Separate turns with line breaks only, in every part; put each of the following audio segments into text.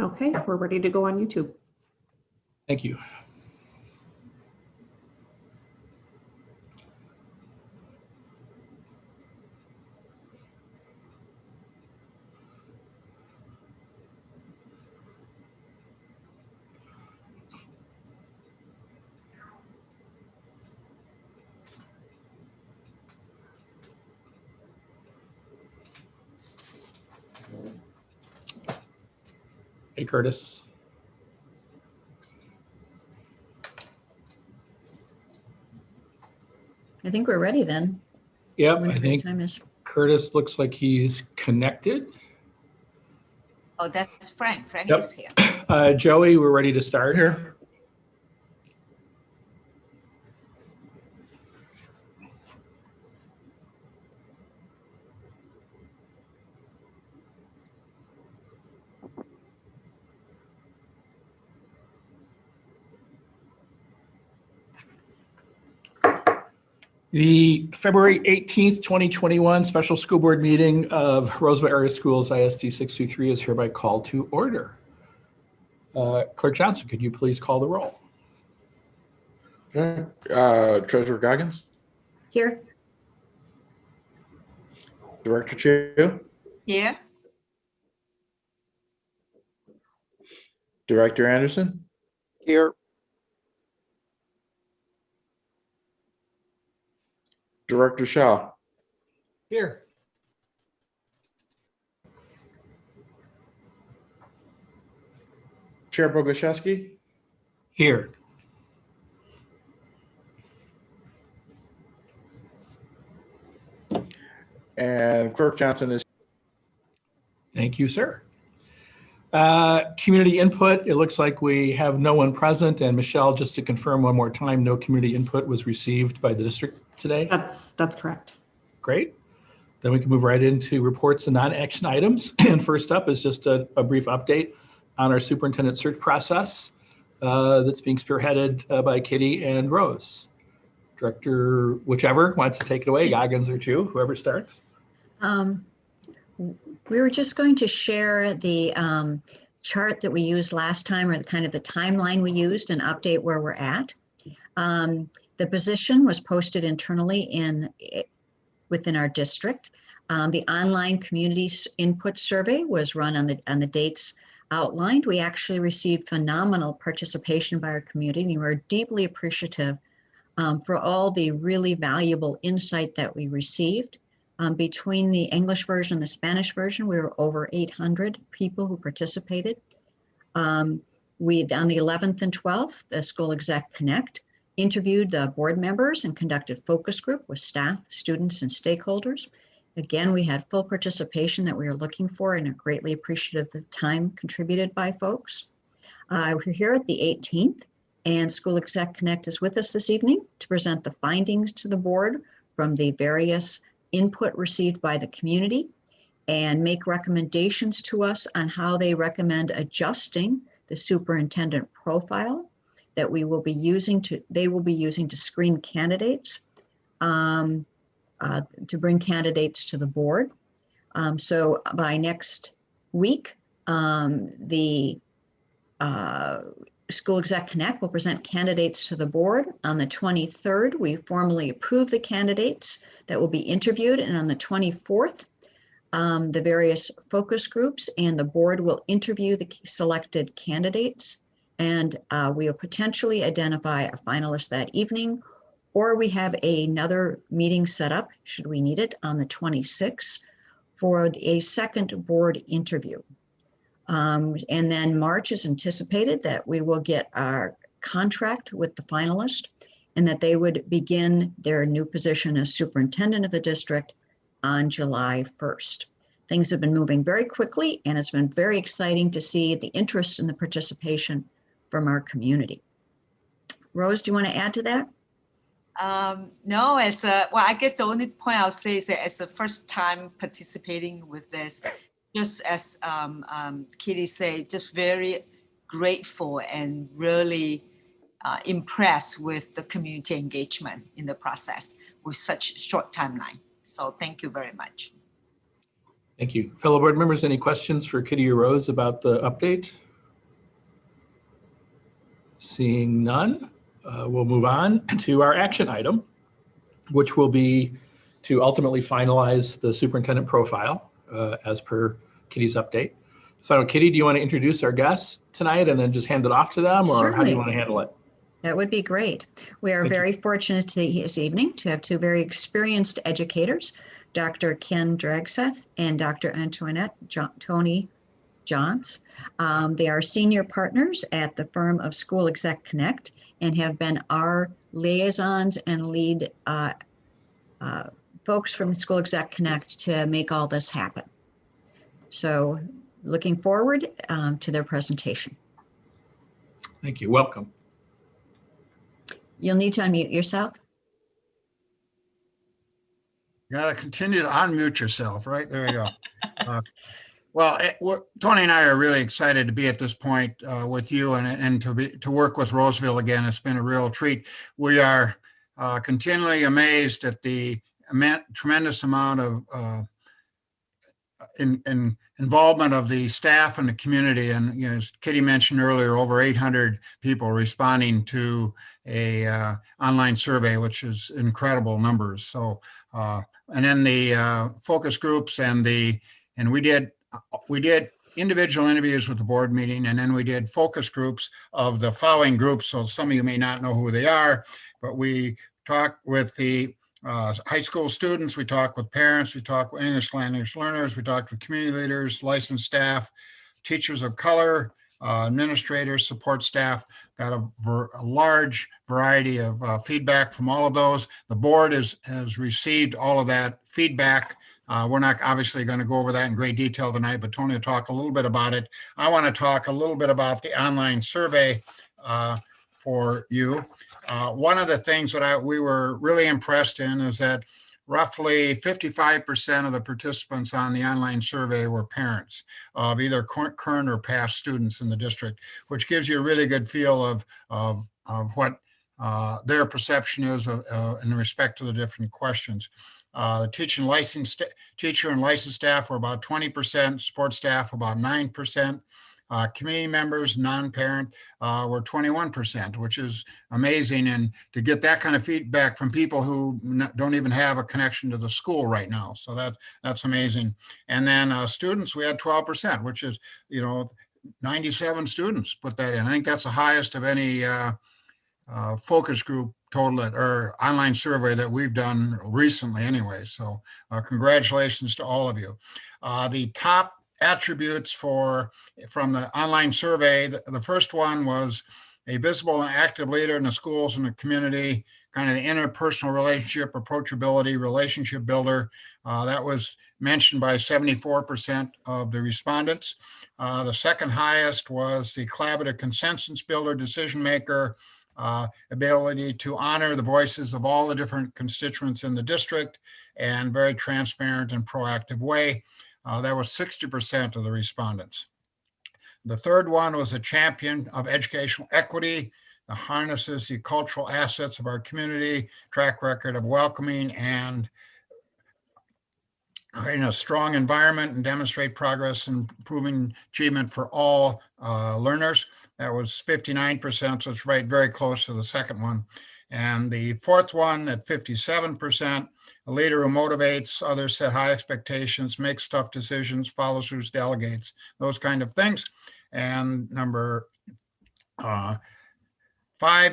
Okay, we're ready to go on YouTube.
Thank you. Hey, Curtis.
I think we're ready then.
Yep,
Whenever
I think
time is.
Curtis looks like he's connected.
Oh, that's Frank. Frank
Yep.
is here.
Joey, we're ready to start.
Here.
The February 18th, 2021 special school board meeting of Roseville Area Schools ISD 623 is hereby called to order. Clerk Johnson, could you please call the roll?
Okay. Treasurer Goggins,
Here.
Director Chu,
Here.
Director Anderson,
Here.
Director Shaw,
Here.
Chair Bogoshevsky,
Here.
and Clerk Johnson is.
Thank you, sir. Community input, it looks like we have no one present. And Michelle, just to confirm one more time, no community input was received by the district today.
That's correct.
Great. Then we can move right into reports and non-action items. And first up is just a brief update on our superintendent search process that's being spearheaded by Kitty and Rose. Director, whichever wants to take it away, Goggins or Chu, whoever starts.
We were just going to share the chart that we used last time, or kind of the timeline we used, and update where we're at. The position was posted internally within our district. The online community input survey was run on the dates outlined. We actually received phenomenal participation by our community. We're deeply appreciative for all the really valuable insight that we received. Between the English version and the Spanish version, we were over 800 people who participated. On the 11th and 12th, the School Exec Connect interviewed the board members and conducted focus group with staff, students, and stakeholders. Again, we had full participation that we were looking for, and are greatly appreciative of the time contributed by folks. We're here at the 18th, and School Exec Connect is with us this evening to present the findings to the board from the various input received by the community, and make recommendations to us on how they recommend adjusting the superintendent profile that they will be using to screen candidates, to bring candidates to the board. So by next week, the School Exec Connect will present candidates to the board. On the 23rd, we formally approve the candidates that will be interviewed. And on the 24th, the various focus groups and the board will interview the selected candidates. And we will potentially identify a finalist that evening, or we have another meeting set up, should we need it, on the 26th for a second board interview. And then March is anticipated that we will get our contract with the finalist, and that they would begin their new position as superintendent of the district on July 1st. Things have been moving very quickly, and it's been very exciting to see the interest and the participation from our community. Rose, do you want to add to that?
No, I guess the only point I'll say is that as a first time participating with this, just as Kitty said, just very grateful and really impressed with the community engagement in the process with such short timeline. So thank you very much.
Thank you. Fellow board members, any questions for Kitty or Rose about the update? Seeing none, we'll move on to our action item, which will be to ultimately finalize the superintendent profile as per Kitty's update. So Kitty, do you want to introduce our guests tonight and then just hand it off to them, or how do you
Certainly.
want to handle it?
That would be great. We are
Thank you.
very fortunate this evening to have two very experienced educators, Dr. Ken Dragseth and Dr. Antoinette Tony Johns. They are senior partners at the firm of School Exec Connect and have been our liaisons and lead folks from School Exec Connect to make all this happen. So looking forward to their presentation.
Thank you. Welcome.
You'll need to unmute yourself.
You got to continue to unmute yourself, right? There you go. Tony and I are really excited to be at this point with you and to work with Roseville again. It's been a real treat. We are continually amazed at the tremendous amount of involvement of the staff and the community. And as Kitty mentioned earlier, over 800 people responding to a online survey, which is incredible numbers. So, and then the focus groups and we did individual interviews with the board meeting, and then we did focus groups of the following groups. So some of you may not know who they are, but we talked with the high school students, we talked with parents, we talked with English language learners, we talked with community leaders, licensed staff, teachers of color, administrators, support staff. Got a large variety of feedback from all of those. The board has received all of that feedback. We're not obviously going to go over that in great detail tonight, but Tony will talk a little bit about it. I want to talk a little bit about the online survey for you. One of the things that we were really impressed in is that roughly 55% of the participants on the online survey were parents of either current or past students in the district, which gives you a really good feel of what their perception is in respect to the different questions. The teacher and licensed staff were about 20%, support staff about 9%. Community members, non-parent, were 21%, which is amazing. And to get that kind of feedback from people who don't even have a connection to the school right now. So that's amazing. And then students, we had 12%, which is, 97 students put that in. I think that's the highest of any focus group total or online survey that we've done recently anyway. So congratulations to all of you. The top attributes from the online survey, the first one was a visible and active leader in the schools and the community, kind of the interpersonal relationship, approachability, relationship builder. That was mentioned by 74% of the respondents. The second highest was the collaborative consensus builder, decision maker, ability to honor the voices of all the different constituents in the district, and very transparent and proactive way. That was 60% of the respondents. The third one was a champion of educational equity that harnesses the cultural assets of our community, track record of welcoming and creating a strong environment and demonstrate progress in improving achievement for all learners. That was 59%, so it's very close to the second one. And the fourth one at 57%, a leader who motivates others, set high expectations, makes tough decisions, follows through, delegates, those kind of things. And number 5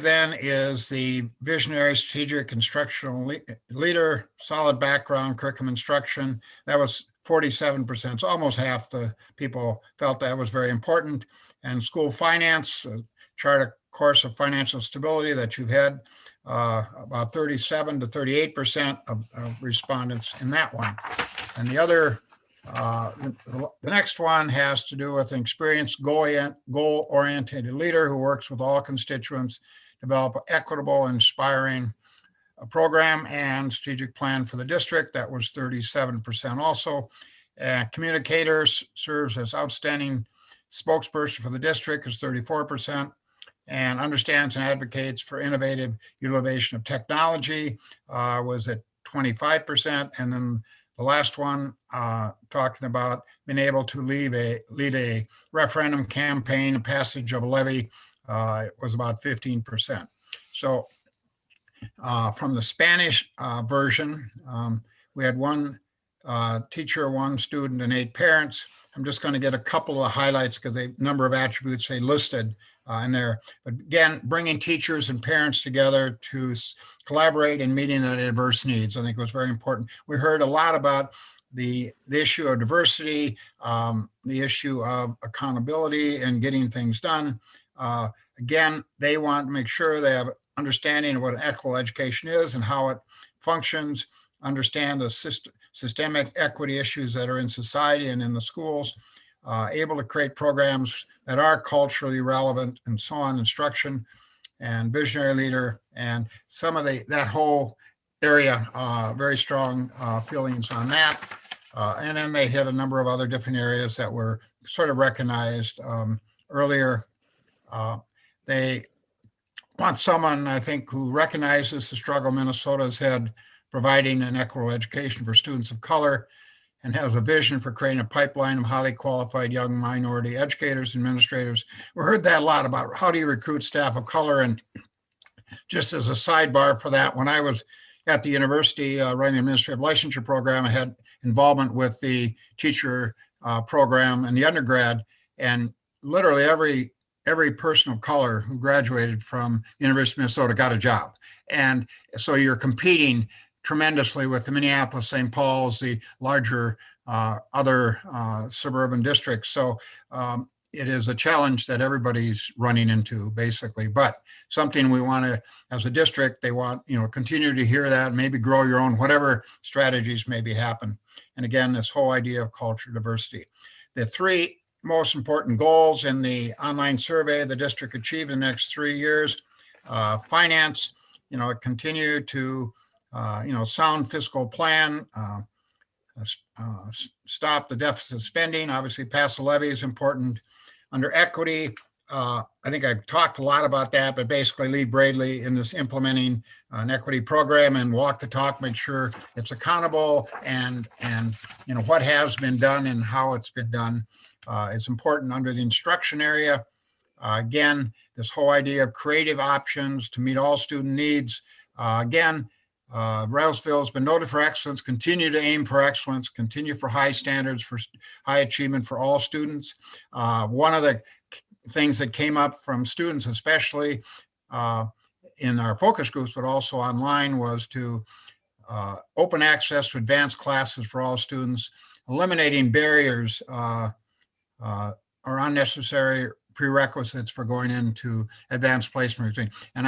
then is the visionary, strategic, instructional leader, solid background, curriculum instruction. That was 47%, so almost half the people felt that was very important. And school finance, chart a course of financial stability that you've had, about 37 to 38% of respondents in that one. And the other, the next one has to do with an experienced goal-oriented leader who works with all constituents, develop an equitable, inspiring program and strategic plan for the district. That was 37% also. Communicators, serves as outstanding spokesperson for the district, is 34%. And understands and advocates for innovative utilization of technology was at 25%. And then the last one, talking about being able to lead a referendum campaign, passage of a levy it was about 15%. So from the Spanish version, we had one teacher, one student, and 8 parents. I'm just going to get a couple of highlights because the number of attributes they listed in there. But again, bringing teachers and parents together to collaborate in meeting the diverse needs, I think was very important. We heard a lot about the issue of diversity, the issue of accountability and getting things done. Again, they want to make sure they have understanding of what equitable education is and how it functions, understand the systemic equity issues that are in society and in the schools, able to create programs that are culturally relevant and so on, instruction and visionary leader, and some of that whole area, very strong feelings on that. And then they hit a number of other different areas that were sort of recognized earlier. They want someone, I think, who recognizes the struggle Minnesota's had providing an equitable education for students of color and has a vision for creating a pipeline of highly qualified young minority educators, administrators. We heard that a lot about how do you recruit staff of color. And just as a sidebar for that, when I was at the university running the administrative licensure program, I had involvement with the teacher program in the undergrad, and literally every person of color who graduated from the University of Minnesota got a job. And so you're competing tremendously with the Minneapolis, St. Paul's, the larger other suburban districts. So it is a challenge that everybody's running into, basically, but something we want to, as a district, they want, continue to hear that, maybe grow your own, whatever strategies maybe happen. And again, this whole idea of culture diversity. The 3 most important goals in the online survey the district achieved in the next 3 years: finance, continue to sound fiscal plan, stop the deficit spending, obviously pass the levy is important. Under equity, I think I've talked a lot about that, but basically lead bravely in this implementing an equity program and walk the talk, make sure it's accountable and what has been done and how it's been done is important. Under the instruction area, again, this whole idea of creative options to meet all student needs. Again, Roseville has been noted for excellence, continue to aim for excellence, continue for high standards, for high achievement for all students. One of the things that came up from students, especially in our focus groups, but also online, was to open access to advanced classes for all students, eliminating barriers or unnecessary prerequisites for going into advanced placement routine. And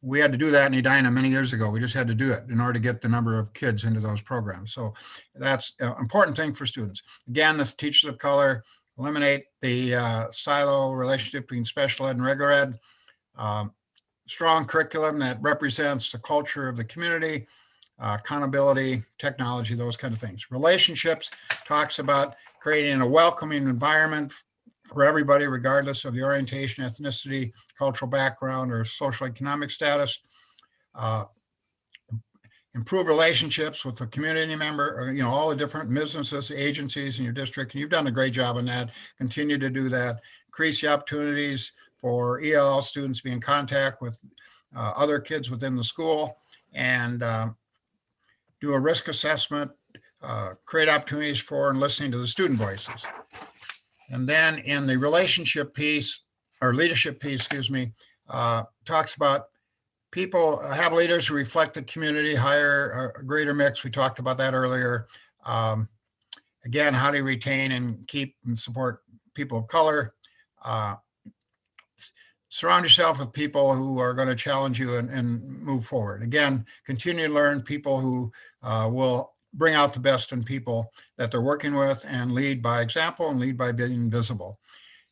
we had to do that in Edina many years ago. We just had to do it in order to get the number of kids into those programs. So that's an important thing for students. Again, the teachers of color, eliminate the silo relationship between special ed and regular ed. Strong curriculum that represents the culture of the community, accountability, technology, those kind of things. Relationships talks about creating a welcoming environment for everybody, regardless of the orientation, ethnicity, cultural background, or social economic status. Improve relationships with the community member, or, all the different businesses, agencies in your district. And you've done a great job on that. Continue to do that. Increase the opportunities for ELL students to be in contact with other kids within the school, and do a risk assessment, create opportunities for and listening to the student voices. And then in the relationship piece, or leadership piece, talks about people have leaders who reflect the community, hire a greater mix. We talked about that earlier. Again, how do you retain and keep and support people of color? Surround yourself with people who are going to challenge you and move forward. Again, continue to learn people who will bring out the best in people that they're working with, and lead by example and lead by being visible.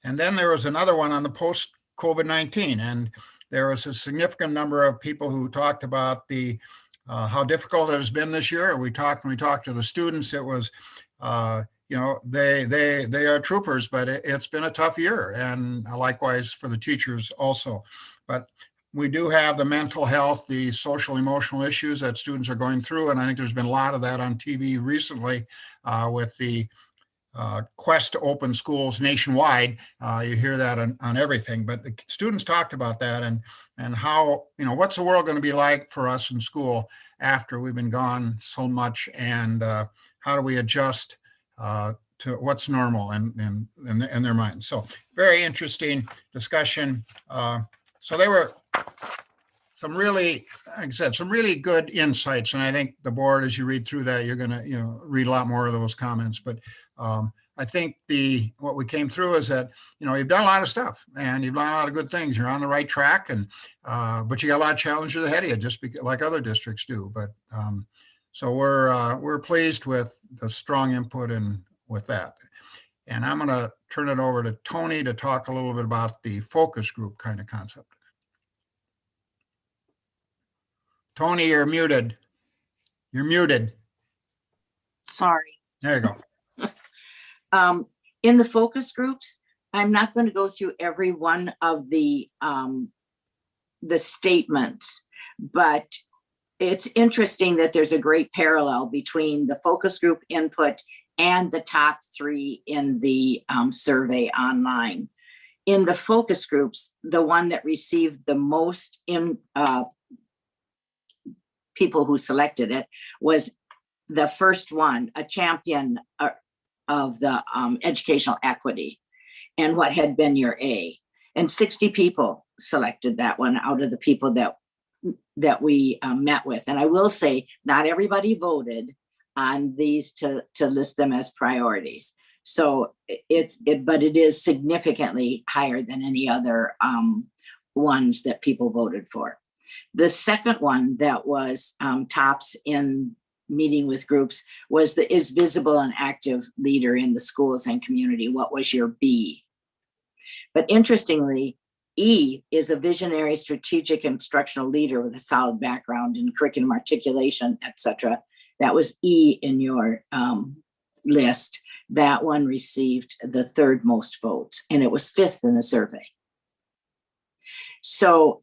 And then there was another one on the post-COVID-19, and there was a significant number of people who talked about the how difficult it has been this year. When we talked to the students, it was they are troopers, but it's been a tough year, and likewise for the teachers also. But we do have the mental health, the social emotional issues that students are going through, and I think there's been a lot of that on TV recently with the quest to open schools nationwide. You hear that on everything, but the students talked about that and how, what's the world going to be like for us in school after we've been gone so much, and how do we adjust to what's normal in their minds. So very interesting discussion. So they were some really, like I said, some really good insights. And I think the board, as you read through that, you're going to, read a lot more of those comments. But I think what we came through is that, you've done a lot of stuff and you've done a lot of good things. You're on the right track, and but you got a lot of challenges ahead of you, just like other districts do. But so we're pleased with the strong input and with that. And I'm going to turn it over to Tony to talk a little bit about the focus group kind of concept. Tony, you're muted. You're muted.
Sorry.
There you go.
In the focus groups, I'm not going to go through every one of the statements, but it's interesting that there's a great parallel between the focus group input and the top 3 in the survey online. In the focus groups, the one that received the most people who selected it was the first one, a champion of the educational equity, and what had been your A. And 60 people selected that one out of the people that we met with. And I will say, not everybody voted on these to list them as priorities. So but it is significantly higher than any other ones that people voted for. The second one that was tops in meeting with groups was is visible and active leader in the schools and community. What was your B? But interestingly, E is a visionary, strategic, instructional leader with a solid background in curriculum articulation, etc. That was E in your list. That one received the 3rd most votes, and it was 5th in the survey. So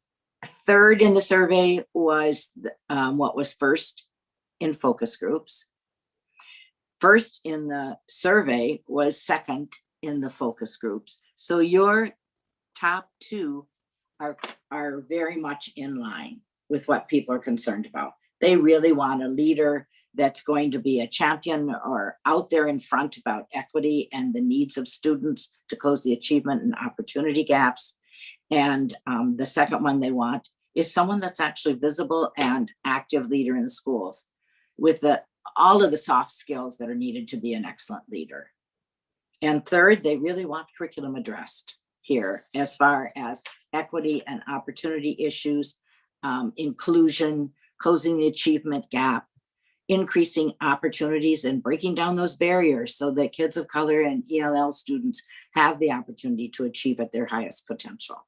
3rd in the survey was what was 1st in focus groups. 1st in the survey was 2nd in the focus groups. So your top 2 are very much in line with what people are concerned about. They really want a leader that's going to be a champion or out there in front about equity and the needs of students to close the achievement and opportunity gaps. And the second one they want is someone that's actually visible and active leader in the schools with all of the soft skills that are needed to be an excellent leader. And 3rd, they really want curriculum addressed here as far as equity and opportunity issues, inclusion, closing the achievement gap, increasing opportunities and breaking down those barriers so that kids of color and ELL students have the opportunity to achieve at their highest potential.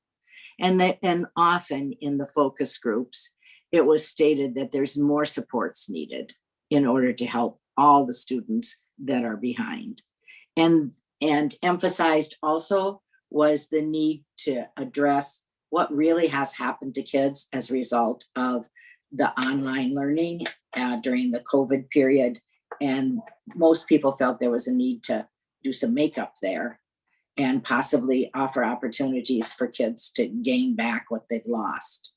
And often in the focus groups, it was stated that there's more supports needed in order to help all the students that are behind. And emphasized also was the need to address what really has happened to kids as a result of the online learning during the COVID period. And most people felt there was a need to do some makeup there and possibly offer opportunities for kids to gain back what they've lost.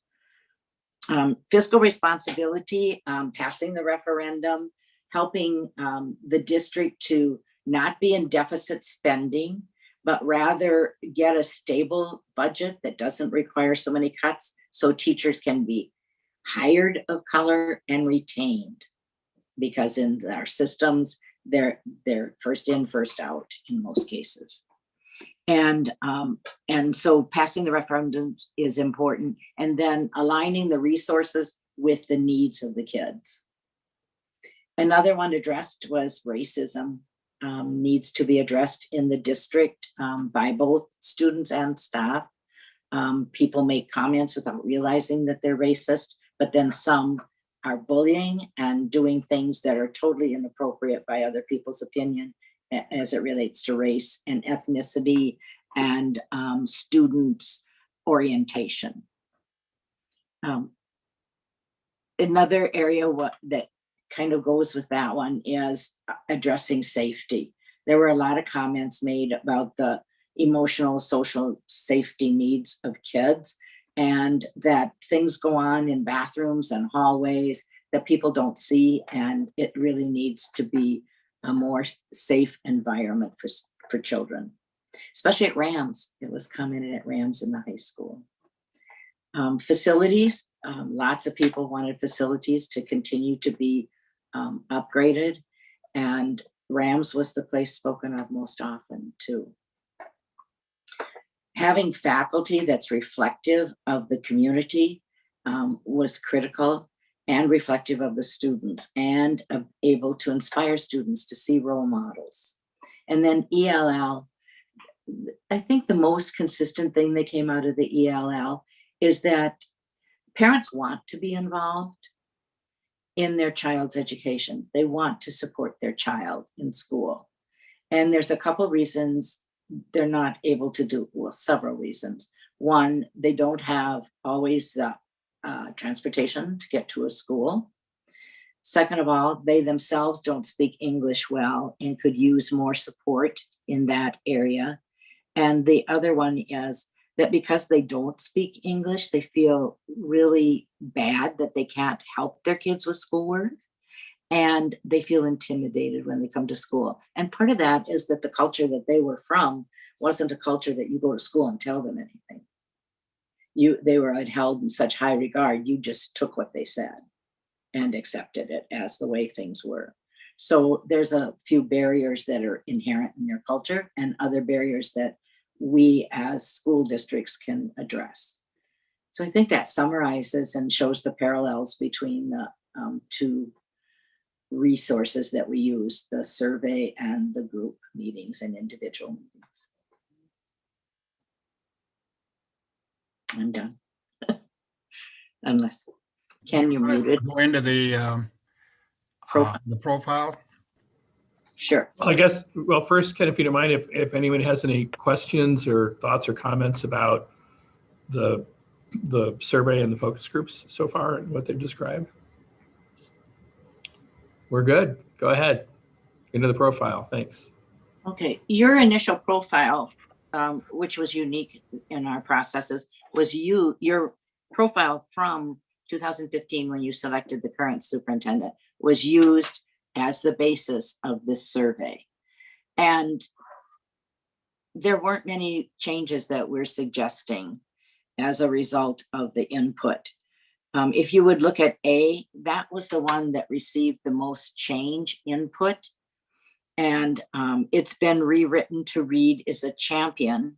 Fiscal responsibility, passing the referendum, helping the district to not be in deficit spending, but rather get a stable budget that doesn't require so many cuts so teachers can be hired of color and retained, because in our systems, they're first in, first out in most cases. And so passing the referendum is important, and then aligning the resources with the needs of the kids. Another one addressed was racism. Needs to be addressed in the district by both students and staff. People make comments without realizing that they're racist, but then some are bullying and doing things that are totally inappropriate by other people's opinion as it relates to race and ethnicity and students' orientation. Another area that kind of goes with that one is addressing safety. There were a lot of comments made about the emotional, social safety needs of kids, and that things go on in bathrooms and hallways that people don't see, and it really needs to be a more safe environment for children, especially at Rams. It was commented at Rams in the high school. Facilities, lots of people wanted facilities to continue to be upgraded, and Rams was the place spoken of most often too. Having faculty that's reflective of the community was critical, and reflective of the students, and able to inspire students to see role models. And then ELL, I think the most consistent thing that came out of the ELL is that parents want to be involved in their child's education. They want to support their child in school. And there's a couple reasons they're not able to do, well, several reasons. One, they don't have always the transportation to get to a school. Second of all, they themselves don't speak English well and could use more support in that area. And the other one is that because they don't speak English, they feel really bad that they can't help their kids with schoolwork, and they feel intimidated when they come to school. And part of that is that the culture that they were from wasn't a culture that you go to school and tell them anything. They were held in such high regard, you just took what they said and accepted it as the way things were. So there's a few barriers that are inherent in their culture, and other barriers that we as school districts can address. So I think that summarizes and shows the parallels between the two resources that we use, the survey and the group meetings and individual meetings. I'm done. Unless, Ken, you're muted.
Go into the profile.
Sure.
I guess, well, first, Ken, if you don't mind, if anyone has any questions or thoughts or comments about the survey and the focus groups so far and what they've described. We're good. Go ahead. Into the profile. Thanks.
Okay. Your initial profile, which was unique in our processes, was your profile from 2015 when you selected the current superintendent was used as the basis of this survey. And there weren't many changes that we're suggesting as a result of the input. If you would look at A, that was the one that received the most change input. And it's been rewritten to read as a champion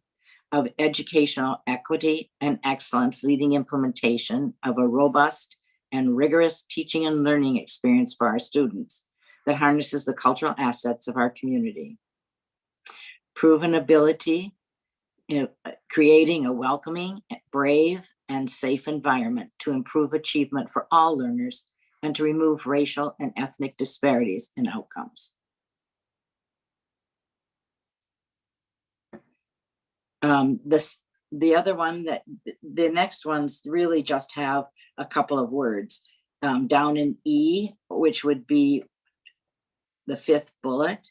of educational equity and excellence, leading implementation of a robust and rigorous teaching and learning experience for our students that harnesses the cultural assets of our community. Proven ability in creating a welcoming, brave, and safe environment to improve achievement for all learners and to remove racial and ethnic disparities in outcomes. The other one, that the next ones really just have a couple of words. Down in E, which would be the fifth bullet,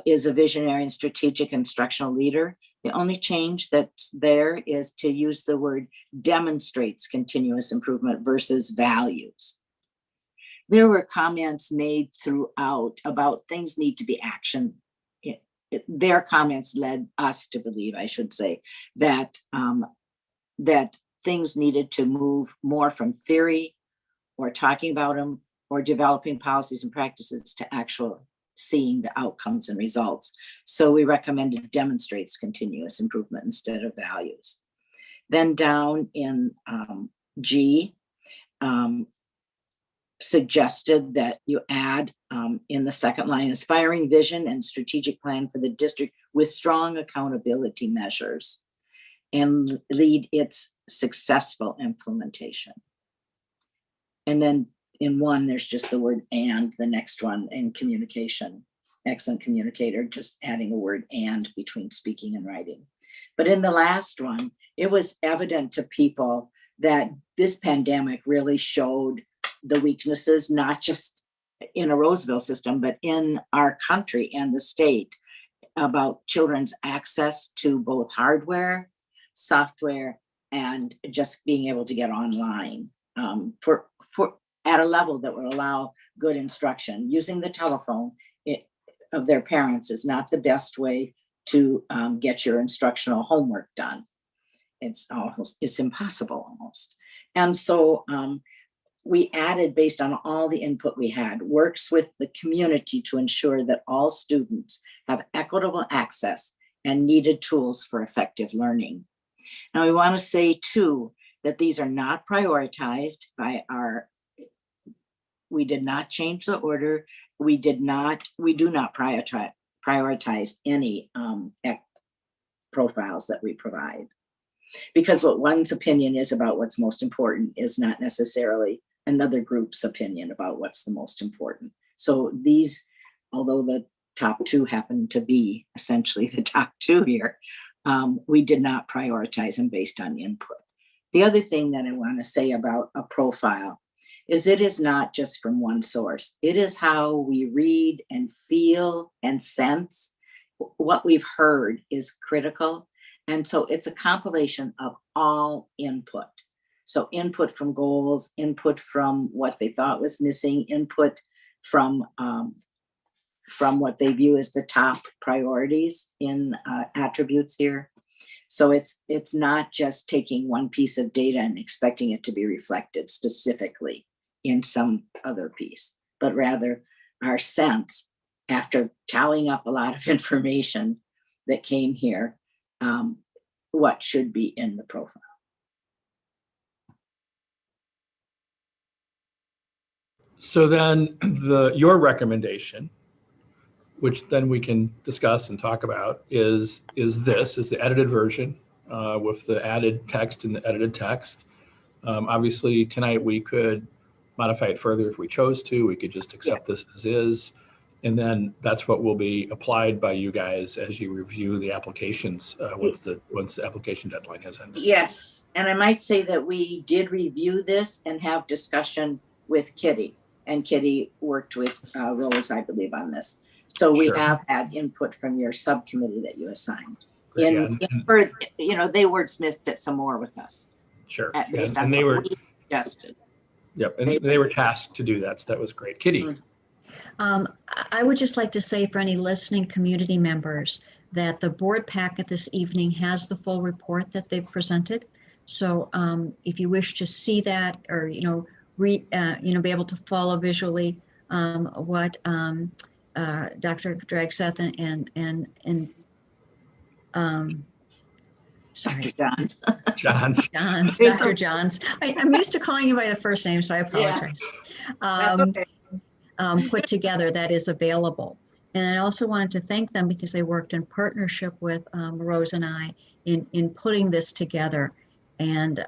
is a visionary and strategic instructional leader. The only change that's there is to use the word demonstrates continuous improvement versus values. There were comments made throughout about things need to be action. Their comments led us to believe, I should say, that that things needed to move more from theory or talking about them or developing policies and practices to actual seeing the outcomes and results. So we recommended demonstrates continuous improvement instead of values. Then down in G, suggested that you add in the second line, aspiring vision and strategic plan for the district with strong accountability measures and lead its successful implementation. And then in 1, there's just the word and, the next one in communication, excellent communicator, just adding a word and between speaking and writing. But in the last one, it was evident to people that this pandemic really showed the weaknesses, not just in a Roseville system, but in our country and the state about children's access to both hardware, software, and just being able to get online for at a level that will allow good instruction. Using the telephone of their parents is not the best way to get your instructional homework done. It's impossible almost. And so we added, based on all the input we had, works with the community to ensure that all students have equitable access and needed tools for effective learning. Now, we want to say too that these are not prioritized by we did not change the order. We do not prioritize any profiles that we provide, because what one's opinion is about what's most important is not necessarily another group's opinion about what's the most important. So these, although the top two happen to be essentially the top two here, we did not prioritize them based on input. The other thing that I want to say about a profile is it is not just from one source. It is how we read and feel and sense. What we've heard is critical. And so it's a compilation of all input. So input from goals, input from what they thought was missing, input from what they view as the top priorities in attributes here. So it's not just taking one piece of data and expecting it to be reflected specifically in some other piece, but rather our sense after tallying up a lot of information that came here, what should be in the profile.
So then your recommendation, which then we can discuss and talk about, is the edited version with the added text and the edited text. Obviously, tonight we could modify it further if we chose to. We could just accept this as is. And then that's what will be applied by you guys as you review the applications once the application deadline has ended.
Yes, and I might say that we did review this and have discussion with Kitty, and Kitty worked with Rose, I believe, on this. So we have had input from your subcommittee that you assigned. They wordsmithed it some more with us.
Sure.
Based on what we suggested.
Yep, and they were tasked to do that, so that was great. Kitty.
I would just like to say for any listening community members that the board packet this evening has the full report that they've presented. So if you wish to see that, or be able to follow visually what Dr. Dragseth and sorry, Dr. Johns. I'm used to calling you by the first name, so I apologize.
Yes. That's okay.
Put together that is available. And I also wanted to thank them because they worked in partnership with Rose and I in putting this together. And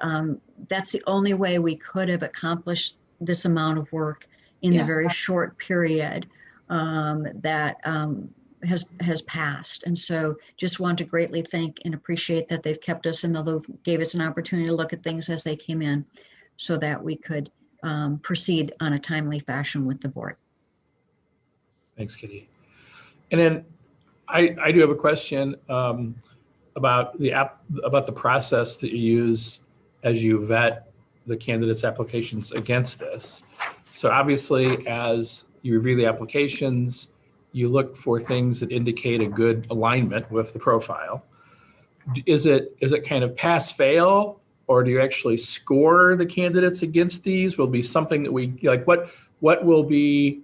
that's the only way we could have accomplished this amount of work in the very short period that has passed. And so just want to greatly thank and appreciate that they've kept us in the loop, gave us an opportunity to look at things as they came in so that we could proceed on a timely fashion with the board.
Thanks, Kitty. And then I do have a question about the process that you use as you vet the candidates' applications against this. So obviously, as you review the applications, you look for things that indicate a good alignment with the profile. Is it kind of pass fail, or do you actually score the candidates against these? Will be something that we like. What will be?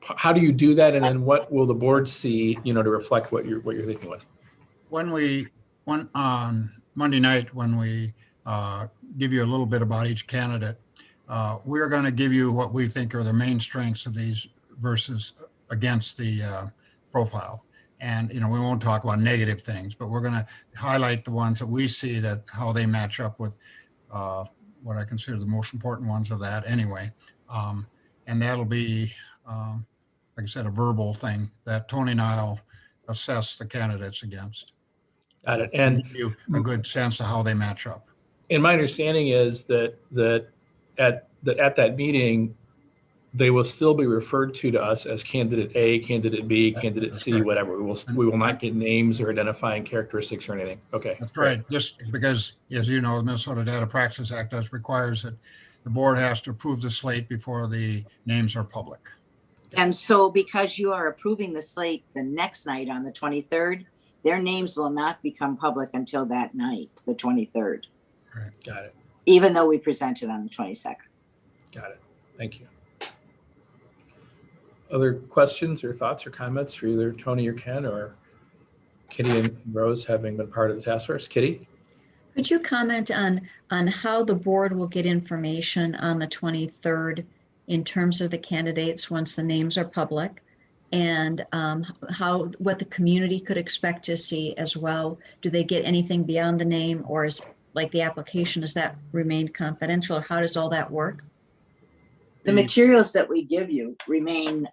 How do you do that, and then what will the board see? To reflect what you're thinking was.
On Monday night, when we give you a little bit about each candidate, we're going to give you what we think are the main strengths of these versus against the profile. And, we won't talk about negative things, but we're going to highlight the ones that we see that how they match up with what I consider the most important ones of that anyway. And that'll be, like I said, a verbal thing that Tony and I'll assess the candidates against.
Got it. And
give you a good sense of how they match up.
And my understanding is that at that meeting, they will still be referred to us as candidate A, candidate B, candidate
That's
C,
correct.
whatever. We will not get names or identifying characteristics or anything. Okay.
That's
great.
right. Just because, as you know, the Minnesota Data Practice Act does requires that the board has to approve the slate before the names are public.
And so because you are approving the slate the next night on the 23rd, their names will not become public until that night, the 23rd,
Got it.
even though we present it on the 22nd.
Got it. Thank you. Other questions or thoughts or comments for either Tony or Ken or Kitty and Rose, having been part of the task force? Kitty?
Could you comment on how the board will get information on the 23rd in terms of the candidates once the names are public? And what the community could expect to see as well? Do they get anything beyond the name, or is like the application, does that remain confidential, or how does all that work?
The materials that we give you remain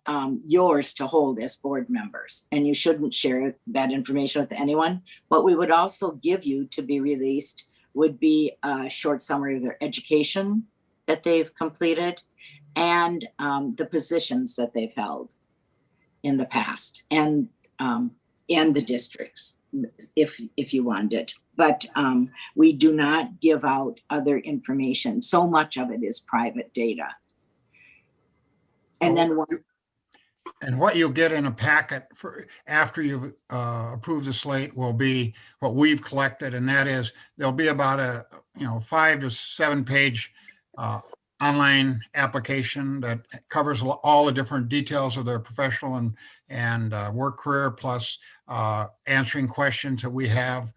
yours to hold as board members, and you shouldn't share that information with anyone. What we would also give you to be released would be a short summary of their education that they've completed and the positions that they've held in the past, and the districts, if you wanted. But we do not give out other information. So much of it is private data. And then
what you'll get in a packet for after you've approved the slate will be what we've collected, and that is there'll be about a 5 to 7 page online application that covers all the different details of their professional and work career, plus answering questions that we have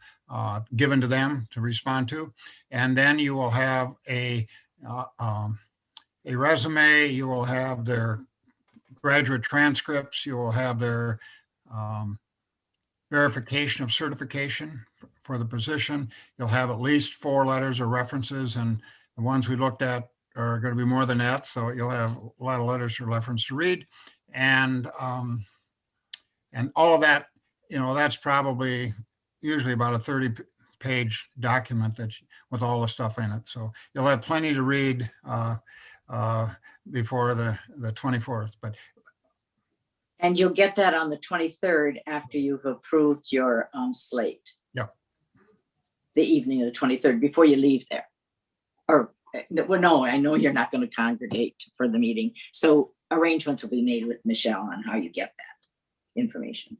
given to them to respond to. And then you will have a resume, you will have their graduate transcripts, you will have their verification of certification for the position. You'll have at least 4 letters or references, and the ones we looked at are going to be more than that. So you'll have a lot of letters or reference to read, and all of that, that's probably usually about a 30-page document with all the stuff in it. So you'll have plenty to read before the 24th.
and you'll get that on the 23rd after you've approved your slate.
Yep.
The evening of the 23rd, before you leave there. Or, well, no, I know you're not going to congregate for the meeting. So arrangements will be made with Michelle on how you get that information.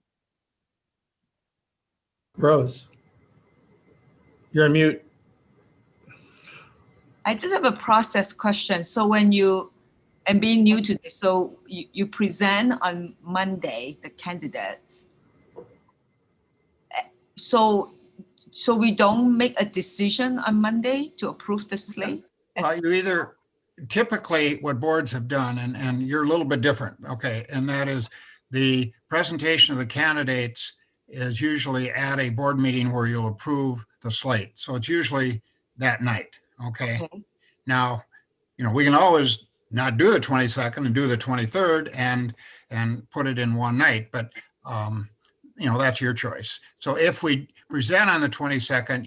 Rose, you're on mute.
I just have a process question. So when you, and being new to this, so you present on Monday, the candidates. So we don't make a decision on Monday to approve the slate?
Well, you either, typically what boards have done, and you're a little bit different, okay, and that is the presentation of the candidates is usually at a board meeting where you'll approve the slate. So it's usually that night, okay? Now, we can always not do the 22nd and do the 23rd and put it in one night, but that's your choice. So if we present on the 22nd,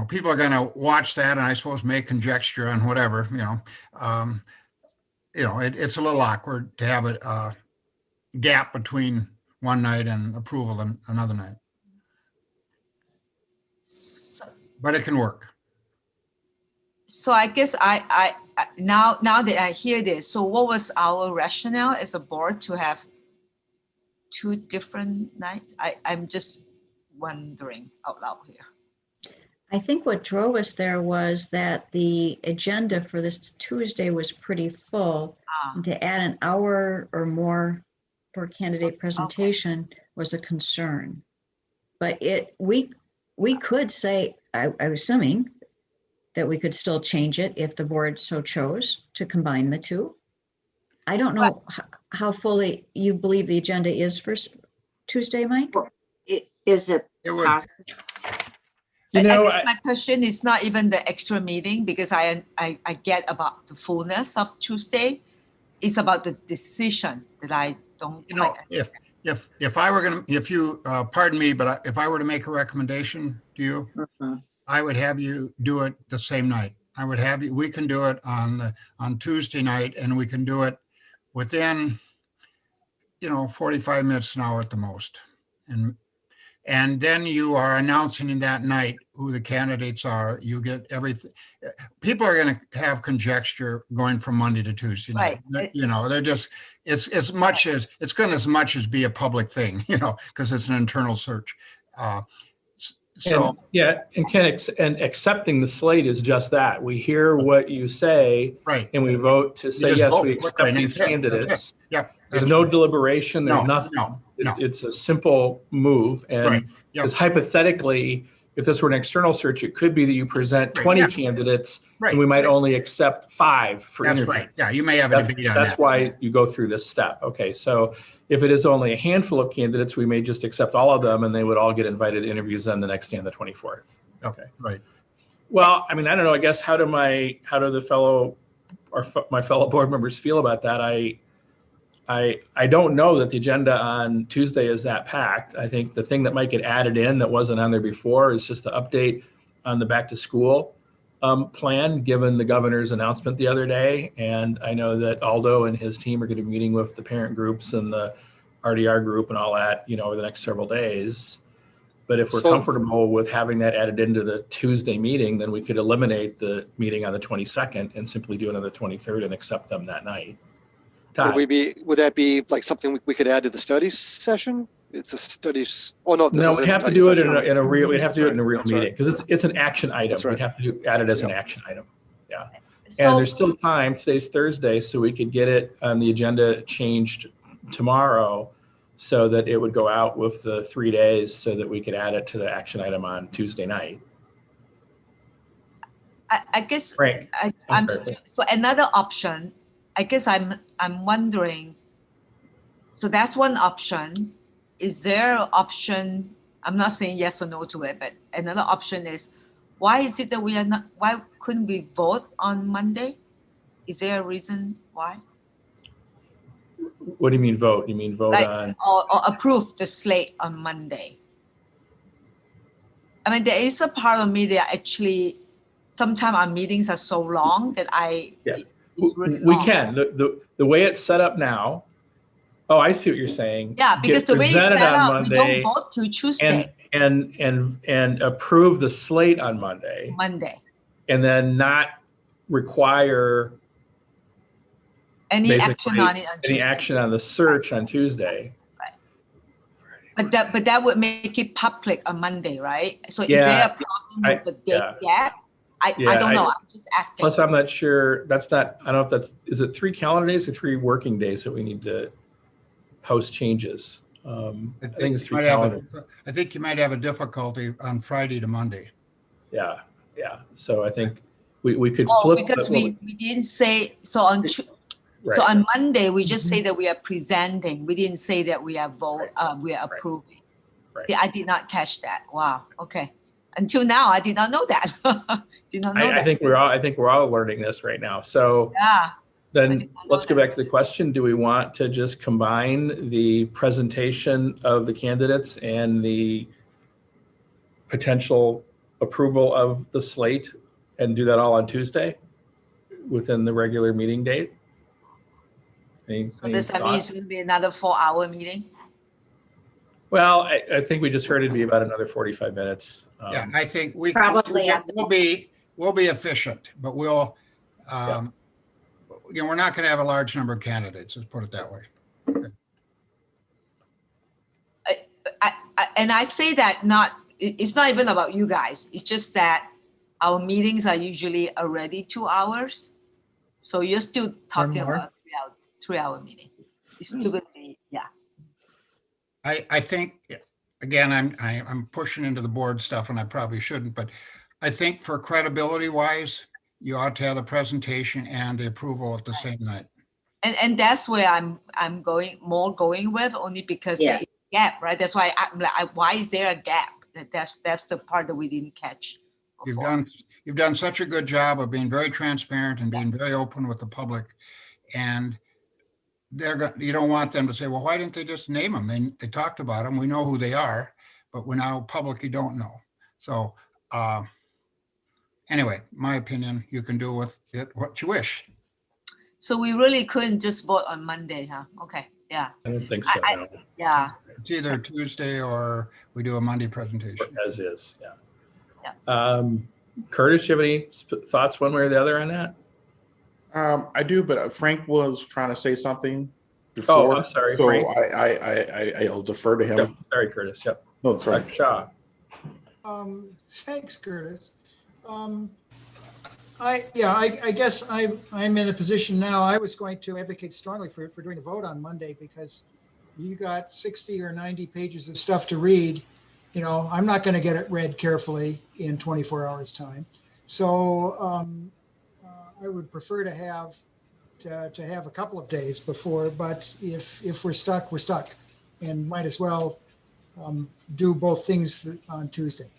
people are going to watch that, and I suppose make conjecture on whatever, it's a little awkward to have a gap between one night and approval and another night. But it can work.
So I guess I now that I hear this, so what was our rationale as a board to have 2 different nights? I'm just wondering out loud here.
I think what drove us there was that the agenda for this Tuesday was pretty full. And to add an hour or more for candidate presentation was a concern. But we could say, I'm assuming that we could still change it if the board so chose to combine the 2. I don't know how fully you believe the agenda is for Tuesday, Mike?
It
would.
possible?
I guess my question is not even the extra meeting, because I get about the fullness of Tuesday. It's about the decision that I don't.
If I were going to, if you, pardon me, but if I were to make a recommendation to you, I would have you do it the same night. I would have you, we can do it on Tuesday night, and we can do it within, 45 minutes, an hour at the most. And then you are announcing in that night who the candidates are. You get everything. People are going to have conjecture going from Monday to Tuesday night.
Right.
They're just, it's going to as much as be a public thing, because it's an internal search. So
And, yeah, and and accepting the slate is just that. We hear what you say,
right.
and we vote to
You
say,
just
yes,
vote
we
quickly,
accept
and
these
that's it. That's it.
candidates.
Yep.
There's
that's
no
right.
deliberation, there's
No,
nothing.
no.
It's a simple move.
Right.
And
Yep.
because hypothetically, if this were an external search, it could be that you present
Right,
20
yeah.
candidates
Right,
and we might
right.
only accept 5 for
That's
interview.
right. Yeah, you may have a debate on
That's
that.
why you go through this step. Okay, so if it is only a handful of candidates, we may just accept all of them and they would all get invited to interviews then the next day on the 24th. Okay.
Right.
Well, I mean, I don't know. I guess how do my fellow board members feel about that? I don't know that the agenda on Tuesday is that packed. I think the thing that might get added in that wasn't on there before is just the update on the back to school plan, given the governor's announcement the other day. And I know that Aldo and his team are going to be meeting with the parent groups and the RDR group and all that, over the next several days. But if we're
So-
comfortable with having that added into the Tuesday meeting, then we could eliminate the meeting on the 22nd and simply do it on the 23rd and accept them that night. Todd?
Would that be like something we could add to the studies session? It's a studies, oh, no. this
No,
isn't
we'd
a
have to
study
do it
session.
in a real, we'd have to do it in a
That's
real
right. That's right.
meeting because it's an action item.
That's right.
We'd have to add it as an
Yep.
action item. Yeah. And
So,
there's still time. Today's Thursday, so we could get it on the agenda changed tomorrow so that it would go out with the 3 days so that we could add it to the action item on Tuesday night.
I guess
Right.
I'm
sorry.
still, so another option. I guess I'm wondering. So that's one option. Is there an option? I'm not saying yes or no to it, but another option is, why is it that we are not? Why couldn't we vote on Monday? Is there a reason why?
What do you mean vote? You mean vote
Like,
on?
or approve the slate on Monday? I mean, there is a part of me that actually, sometimes our meetings are so long that
Yeah.
it's really
We
long.
can. The way it's set up now. Oh, I see what you're saying.
Yeah, because
Get
the way it's
presented
set
on
up, we
Monday
don't vote till Tuesday,
and approve the slate on Monday,
Monday.
and then not require
Any
basically
action on it on
any
Tuesday.
action on the search on Tuesday.
But that would make it public on Monday, right? So is
Yeah,
there a problem with the date gap? I don't know. I'm just asking.
Plus, I'm not sure. That's not. I don't know if is it 3 calendar days or 3 working days that we need to post changes. I think it's 3 calendar.
I think you might have a difficulty on Friday to Monday.
Yeah. So I think we could
Oh,
flip.
because we didn't say so on.
Right.
So on Monday we just say that we are presenting. We didn't say that we are we are approving.
Right.
Yeah, I did not catch that. Wow. Okay. Until now, I did not know that. Did not know
I
that.
think we're all learning this right now. So
Yeah. I
then
did not know
let's go back to the question. Do we want to just combine the presentation of the candidates and the potential approval of the slate and do that all on Tuesday within the regular meeting date?
So does that mean it's going to be another 4-hour meeting?
Well, I think we just heard it'd be about another 45 minutes.
Yeah, I think we
Probably at the-
we'll be efficient, but we're not going to have a large number of candidates. Let's put it that way.
And I say that it's not even about you guys. It's just that our meetings are usually already 2 hours. So you're still talking
more.
about 3-hour meeting. It's still going to be, yeah.
I think, again, I'm pushing into the board stuff and I probably shouldn't, but I think for credibility wise, you ought to have the presentation and the approval at the same night.
And that's where I'm going with, only because
Yes.
there is a gap, right? That's why I'm like, why is there a gap? That's the part that we didn't catch before.
You've done such a good job of being very transparent and being very open with the public, and you don't want them to say, well, why didn't they just name them? They talked about them. We know who they are, but we now publicly don't know. So anyway, my opinion, you can do with it what you wish.
So we really couldn't just vote on Monday, huh? Okay, yeah,
I don't think so, no,
yeah.
It's either Tuesday or we do a Monday presentation.
as is, yeah. Curtis, you have any thoughts one way or the other on that?
I do, but Frank was trying to say something
Oh,
before.
I'm sorry,
So
Frank.
I'll defer to him.
Yep. Sorry, Curtis, yep.
No, that's right.
Dr. Shaw.
Thanks, Curtis. I guess I'm in a position now. I was going to advocate strongly for doing the vote on Monday because you got 60 or 90 pages of stuff to read. You know, I'm not going to get it read carefully in 24 hours time. So I would prefer to have a couple of days before, but if we're stuck, we're stuck, and might as well do both things on Tuesday.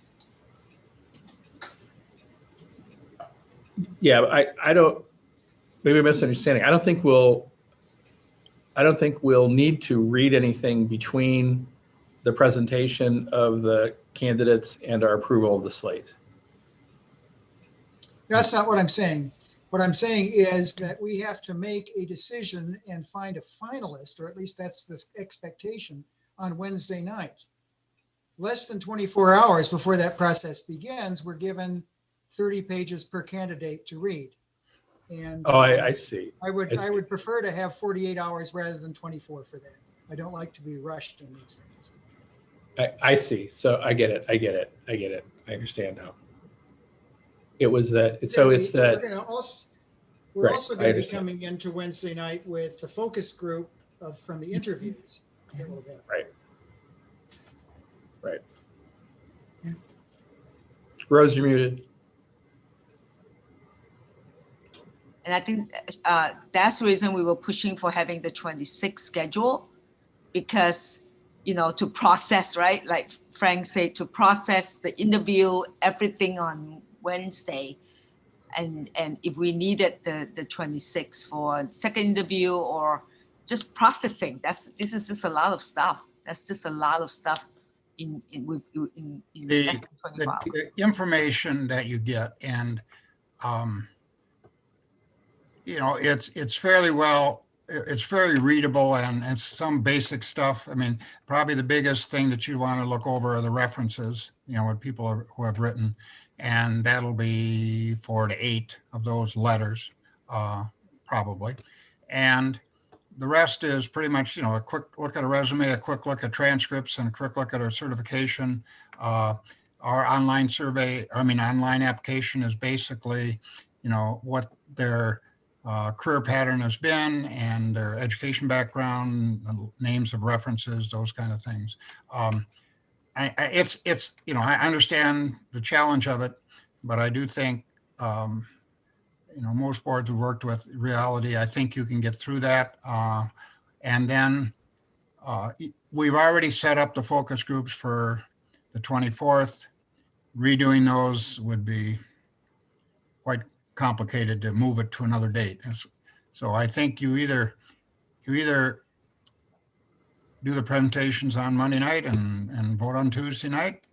Yeah, I don't, maybe a misunderstanding. I don't think we'll need to read anything between the presentation of the candidates and our approval of the slate.
That's not what I'm saying. What I'm saying is that we have to make a decision and find a finalist, or at least that's the expectation, on Wednesday night. Less than 24 hours before that process begins, we're given 30 pages per candidate to read. And
Oh, I see.
I would prefer to have 48 hours rather than 24 for that. I don't like to be rushed in these things.
I see. So I get it. I understand now. It was that, so it's that.
We're
Right,
also
I
going to be
understand.
coming into Wednesday night with the focus group from the interviews. that we'll get.
Right. Rose, you're muted.
And I think that's the reason we were pushing for having the 26 schedule, because, you know, to process, right? Like Frank said, to process the interview, everything on Wednesday. And if we needed the 26 for second interview or just processing, this is just a lot of stuff. That's just a lot of stuff in less than 24 hours.
The information that you get, and you know, it's fairly well, it's very readable, and it's some basic stuff. I mean, probably the biggest thing that you want to look over are the references, you know, what people who have written, and that'll be 4 to 8 of those letters, probably. And the rest is pretty much, you know, a quick look at a resume, a quick look at transcripts, and a quick look at our certification. Our online survey, online application is basically, you know, what their career pattern has been and their education background, names of references, those kind of things. It's you know, I understand the challenge of it, but I do think, you know, most boards we've worked with, reality, I think you can get through that. And then we've already set up the focus groups for the 24th. Redoing those would be quite complicated to move it to another date. So I think you either do the presentations on Monday night and vote on Tuesday night,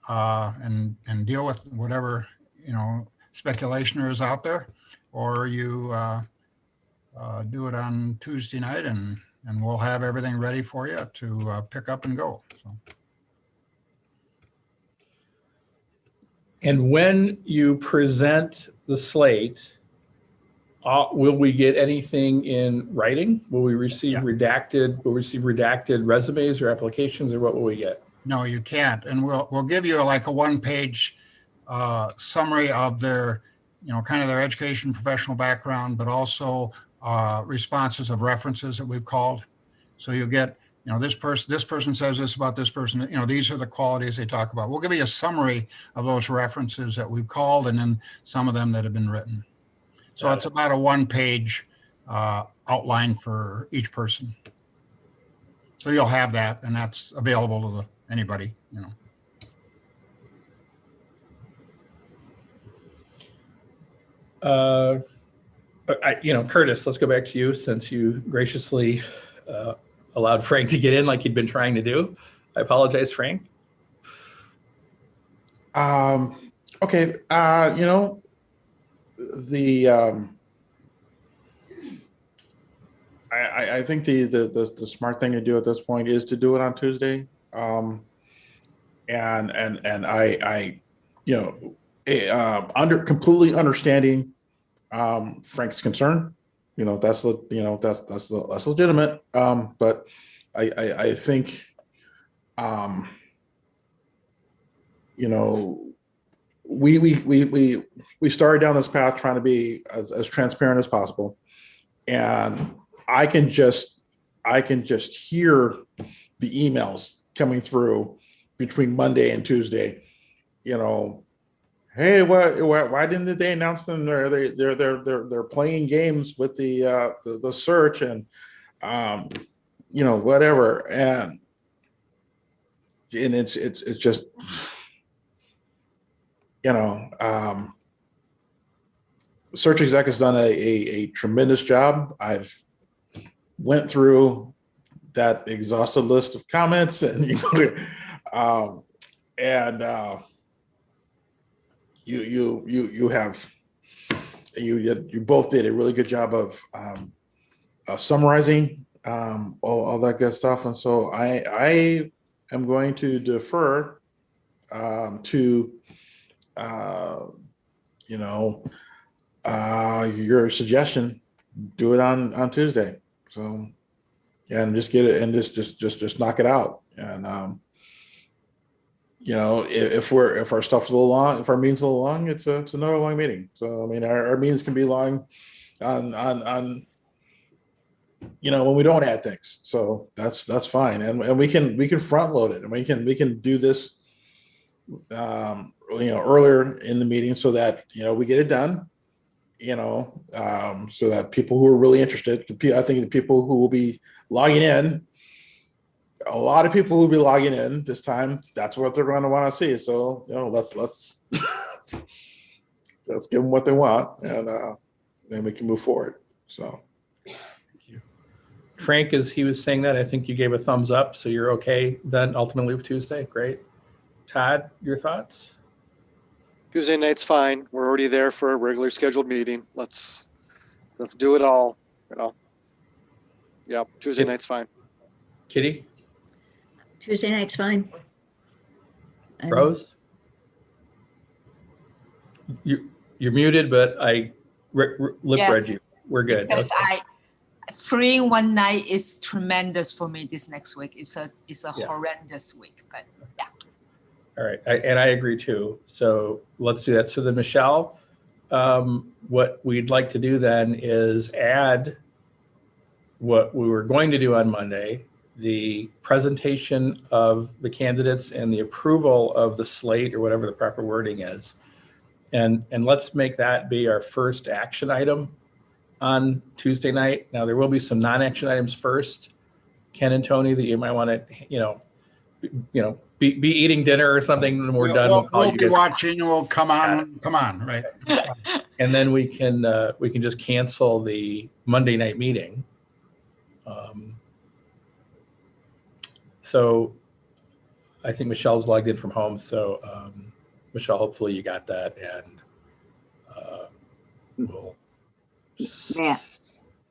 and deal with whatever, you know, speculation there is out there, or you do it on Tuesday night and we'll have everything ready for you to pick up and go. So.
And when you present the slate, will we get anything in writing? Will we receive redacted resumes or applications, or what will we get?
No, you can't. And we'll give you like a 1-page summary of their, you know, kind of their education, professional background, but also responses of references that we've called. So you'll get, you know, this person says this about this person, you know, these are the qualities they talk about. We'll give you a summary of those references that we've called, and then some of them that have been written. So it's about a 1-page outline for each person. So you'll have that, and that's available to anybody, you know.
You know, Curtis, let's go back to you, since you graciously allowed Frank to get in like he'd been trying to do. I apologize, Frank.
Okay, you know, the I think the smart thing to do at this point is to do it on Tuesday. And I you know, under completely understanding Frank's concern. You know, that's that's legitimate. But I think you know, we started down this path trying to be as transparent as possible, and I can just hear the emails coming through between Monday and Tuesday. You know, hey, why didn't they announce them? They're playing games with the search and you know, whatever, and it's just, you know, search exec has done a tremendous job. I've went through that exhaustive list of comments, and you know, and you have you both did a really good job of summarizing all that good stuff, and so I am going to defer to you know, your suggestion. Do it on Tuesday. So yeah, and just get it and just knock it out. And you know, if our stuff's a little long, if our meeting's a little long, it's another long meeting. So I mean, our meetings can be long on you know, when we don't add things. So that's fine, and we can front load it, and we can do this you know, earlier in the meeting so that, you know, we get it done, you know, so that people who are really interested, I think the people who will be logging in, a lot of people who will be logging in this time, that's what they're going to want to see. So, you know, let's let's give them what they want, and then we can move forward. So
Frank, as he was saying that, I think you gave a thumbs up, so you're okay then ultimately with Tuesday. Great. Todd, your thoughts?
Tuesday night's fine. We're already there for a regular scheduled meeting. Let's do it all, you know. Yeah, Tuesday night's fine.
Kitty?
Tuesday night's fine.
Rose? You're muted, but I lip read you. We're good.
Because
Okay.
freeing one night is tremendous for me this next week. It's a
Yeah.
horrendous week, but yeah.
All right, and I agree too. So let's do that. So then, Michelle, what we'd like to do then is add what we were going to do on Monday, the presentation of the candidates and the approval of the slate, or whatever the proper wording is. And let's make that be our first action item on Tuesday night. Now, there will be some non-action items first, Ken and Tony, that you might want to, you know, be eating dinner or something when we're done. We'll call
We'll
you
be
guys.
watching. We'll come on, right?
And then we can just cancel the Monday night meeting. So I think Michelle's logged in from home. So Michelle, hopefully you got that, and we'll
Yeah.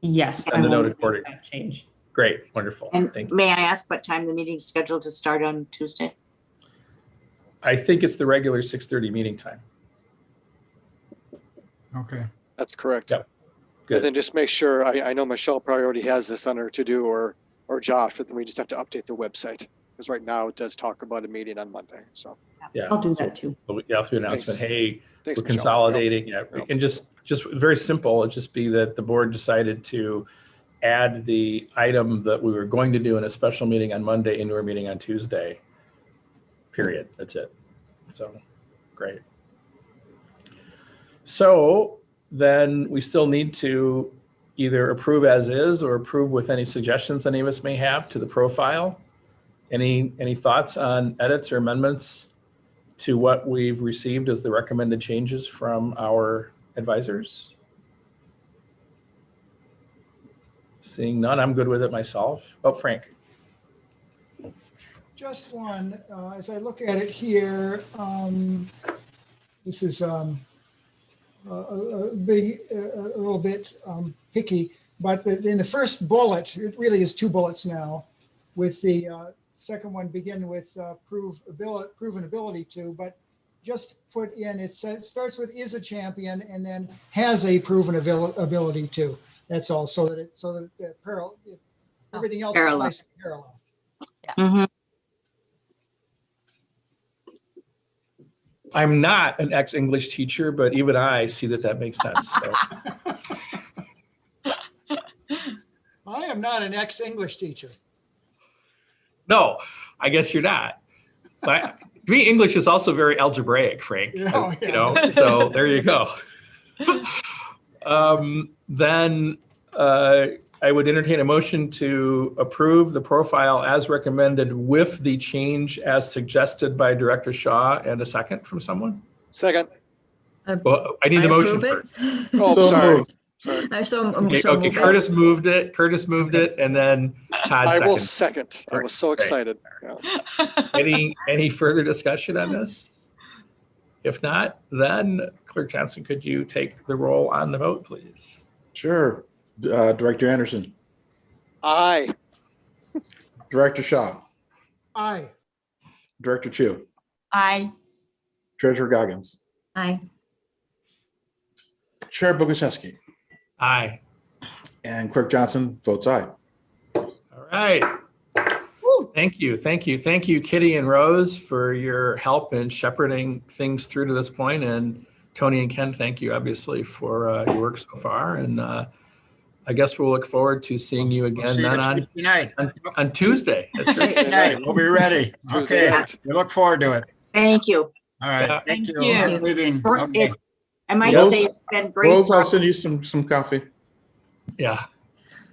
Yes.
send a note according.
That change.
Great, wonderful.
And
Thank you.
may I ask what time the meeting's scheduled to start on Tuesday?
I think it's the regular 6:30 meeting time.
Okay.
That's correct.
Yep.
And
Good.
then just make sure, I know Michelle probably already has this on her to-do, or Josh, but then we just have to update the website. Because right now it does talk about a meeting on Monday, so.
Yeah.
I'll do that too.
Yeah, I'll do an announcement.
Thanks.
Hey,
Thanks,
we're
Michelle.
consolidating. Yeah,
Yep.
and just very simple. It'd just be that the board decided to add the item that we were going to do in a special meeting on Monday into our meeting on Tuesday. Period. That's it. So, great. So then we still need to either approve as is or approve with any suggestions any of us may have to the profile. Any thoughts on edits or amendments to what we've received as the recommended changes from our advisors? Seeing none, I'm good with it myself. Oh, Frank.
Just one, as I look at it here, this is a little bit picky, but in the first bullet, it really is 2 bullets now, with the second one begin with proven ability to, but just put in, it starts with is a champion and then has a proven ability to. That's all, so that everything else is
Parallel.
nice and parallel.
Mhm.
I'm not an ex-English teacher, but even I see that makes sense. So.
I am not an ex-English teacher.
No, I guess you're not. But to me, English is also very algebraic, Frank.
Yeah,
You know, so there you go. Then I would entertain a motion to approve the profile as recommended with the change as suggested by Director Shaw, and a second from someone.
Second.
Well, I need the motion
approve
first.
it.
Oh,
So
sorry.
moved.
Sorry.
Okay,
Move it.
Curtis moved it. Curtis moved it, and then Todd
I will
seconded.
second. I was so excited. Yeah.
Any further discussion on this? If not, then Clerk Johnson, could you take the roll on the vote, please?
Sure. Director Anderson,
Aye.
Director Shaw,
Aye.
Director Chu,
I,
Treasurer Goggins,
Aye.
Chair Boguszewski,
Aye.
and Clerk Johnson votes aye.
All right. Thank you, Kitty and Rose, for your help in shepherding things through to this point, and Tony and Ken, thank you obviously for your work so far. And I guess we'll look forward to seeing you
We'll
again
see you
then
Tuesday night.
on Tuesday. That's right.
Tuesday
Okay,
night.
we'll be ready.
Tuesday
Okay,
night.
we look forward to it.
Thank you.
All right,
Yeah.
thank you.
Thank
I'm
you.
leaving.
For-
Okay.
it's- I might
Yep.
say it's been great.
Rose, I'll
for-
send you some coffee.
Yeah.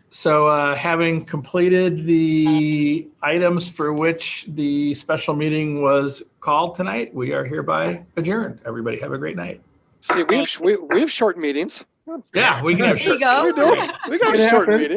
So having completed the items for which the special meeting was called tonight, we are hereby adjourned. Everybody have a great night.
See, we have short meetings.
Yeah, we can have
there you go.
We do. We got
It
short
happened.
meetings.